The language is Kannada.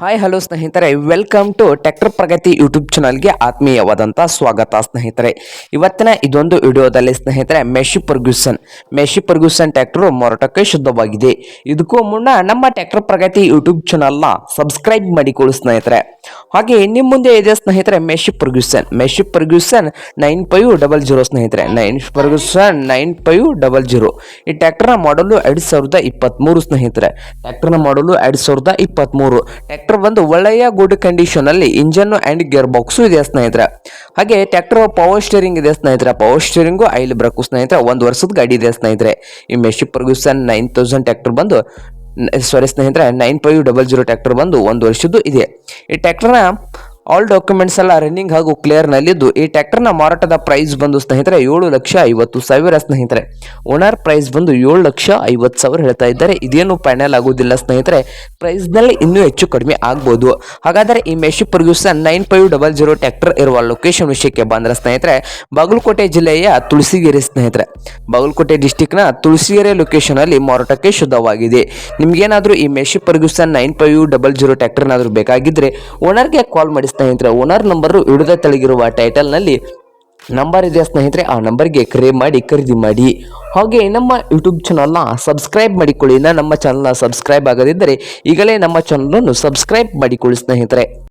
ಹಾಯ್ ಹಲೋ ಸ್ನೇಹಿತರೆ, welcome to tractor Pragati YouTube ಚಾನಲ್ಗೆ ಆತ್ಮೀಯವಾದಂಥ ಸ್ವಾಗತ ಸ್ನೇಹಿತರೆ. ಇವತ್ತಿನ ಇದೊಂದು ವಿಡಿಯೋದಲ್ಲಿ ಸ್ನೇಹಿತರೆ ಮೆಶಿ ಫರ್ಗ್ಯೂಸನ್ ಟ್ರ್ಯಾಕ್ಟರ್ ಮಾರಾಟಕ್ಕೆ ಶುದ್ಧವಾಗಿದೆ. ಇದಕ್ಕೂ ಮುನ್ನ ನಮ್ಮ ಟ್ರ್ಯಾಕ್ಟರ್ ಪ್ರಗತಿ ಯೂಟ್ಯೂಬ್ ಚಾನಲ್ನ ಸಬ್ಸ್ಕ್ರೈಬ್ ಮಾಡಿಕೊಳ್ಳಿ ಸ್ನೇಹಿತರೆ. ಹಾಗೆ ನಿಮ್ಮ ಮುಂದೆ ಇದೆ ಸ್ನೇಹಿತರೆ ಮೆಶಿ ಫರ್ಗ್ಯೂಸನ್ 9500 ಸ್ನೇಹಿತರೆ, 9500. ಈ ಟ್ರ್ಯಾಕ್ಟರ್ನ ಮಾಡಲು 2023 ಸ್ನೇಹಿತರೆ. ಟ್ರ್ಯಾಕ್ಟರ್ನ ಮಾಡಲು 2023. ಟ್ರ್ಯಾಕ್ಟರ್ ಒಂದು ಒಳ್ಳೆಯ ಗುಡ್ ಕಂಡೀಷನ್ ಅಲ್ಲಿ ಇಂಜನ್ ಅಂಡ್ ಗೇರ್ ಬಾಕ್ಸ್ ಇದೆ ಸ್ನೇಹಿತರೆ. ಹಾಗೆ ಟ್ರ್ಯಾಕ್ಟರ್ ಪವರ್ ಸ್ಟೇರಿಂಗ್ ಇದೆ ಸ್ನೇಹಿತರೆ. ಪವರ್ ಸ್ಟೇರಿಂಗು ಆಯಿಲ್ ಬ್ರೇಕು ಸ್ನೇಹಿತರೆ. 1 ವರ್ಷದ ಗಾಡಿ ಇದೆ ಸ್ನೇಹಿತರೆ. ಈ ಮೆಶಿ ಫರ್ಗ್ಯೂಸನ್ 9000 ಟ್ರ್ಯಾಕ್ಟರ್ ಬಂದು ಸ್ನೇಹಿತರೆ 9500 ಟ್ರ್ಯಾಕ್ಟರ್ ಬಂದು 1 ವರ್ಷದ್ದು ಇದೆ. ಈ ಟ್ರ್ಯಾಕ್ಟರ್ನ ಆಲ್ ಡಾಕ್ಯುಮೆಂಟ್ಸ್ ಎಲ್ಲ ರನ್ನಿಂಗ್ ಹಾಗೂ ಕ್ಲಿಯರ್ ನಲ್ಲಿದ್ದು ಈ ಟ್ರ್ಯಾಕ್ಟರ್ನ ಮಾರಾಟದ ಪ್ರೈಸ್ ಬಂದು ಸ್ನೇಹಿತರೆ 7,50,000 ಸ್ನೇಹಿತರೆ. ಓನರ್ ಪ್ರೈಸ್ ಬಂದು 7,50,000 ಹೇಳ್ತಾ ಇದ್ದಾರೆ. ಇದೇನು ಫೈನಲ್ ಆಗೋದಿಲ್ಲ ಸ್ನೇಹಿತರೆ. ಪ್ರೈಸ್ ನಲ್ಲಿ ಇನ್ನೂ ಹೆಚ್ಚು ಕಡಿಮೆ ಆಗ್ಬೋದು. ಹಾಗಾದರೆ ಈ ಮೆಶಿ ಫರ್ಗ್ಯೂಸನ್ 9500 ಟ್ರ್ಯಾಕ್ಟರ್ ಇರುವ ಲೊಕೇಶನ್ ವಿಷಯಕ್ಕೆ ಬಂದ್ರೆ ಸ್ನೇಹಿತರೆ, ಬಾಗಲಕೋಟೆ ಜಿಲ್ಲೆಯ ತುಳಸಿಗೆರೆ ಸ್ನೇಹಿತರೆ. ಬಾಗಲಕೋಟೆ ಡಿಸ್ಟಿಕ್ನ ತುಳಸಿಗೆರೆ ಲೊಕೇಶನ್ ಅಲ್ಲಿ ಮಾರಾಟಕ್ಕೆ ಶುದ್ಧವಾಗಿದೆ. ನಿಮ್ಗೇನಾದ್ರೂ ಈ ಮೆಶಿ ಫರ್ಗ್ಯೂಸನ್ 9500 ಟ್ರ್ಯಾಕ್ಟರ್ ಏನಾದರೂ ಬೇಕಾಗಿದ್ರೆ ಓನರ್ಗೆ ಕಾಲ್ ಮಾಡಿ ಸ್ನೇಹಿತರೆ. ಓನರ್ ನಂಬರ್ ವಿಡಿಯೋದ ತೆಳಗಿರುವ ಟೈಟಲ್ ನಲ್ಲಿ ನಂಬರ್ ಇದೆ ಸ್ನೇಹಿತರೆ. ಆ ನಂಬರ್ಗೆ ಕರೆ ಮಾಡಿ ಖರೀದಿ ಮಾಡಿ. ಹಾಗೆ ನಮ್ಮ ಯೂಟ್ಯೂಬ್ ಚಾನಲ್ನ ಸಬ್ಸ್ಕ್ರೈಬ್ ಮಾಡಿಕೊಳ್ಳಿ. ನಮ್ಮ ಚಾನಲ್ನ ಸಬ್ಸ್ಕ್ರೈಬ್ ಆಗದಿದ್ದರೆ ಈಗಲೇ ನಮ್ಮ ಚಾನಲನ್ನು ಸಬ್ಸ್ಕ್ರೈಬ್ ಮಾಡಿಕೊಳ್ಳಿ ಸ್ನೇಹಿತರೆ.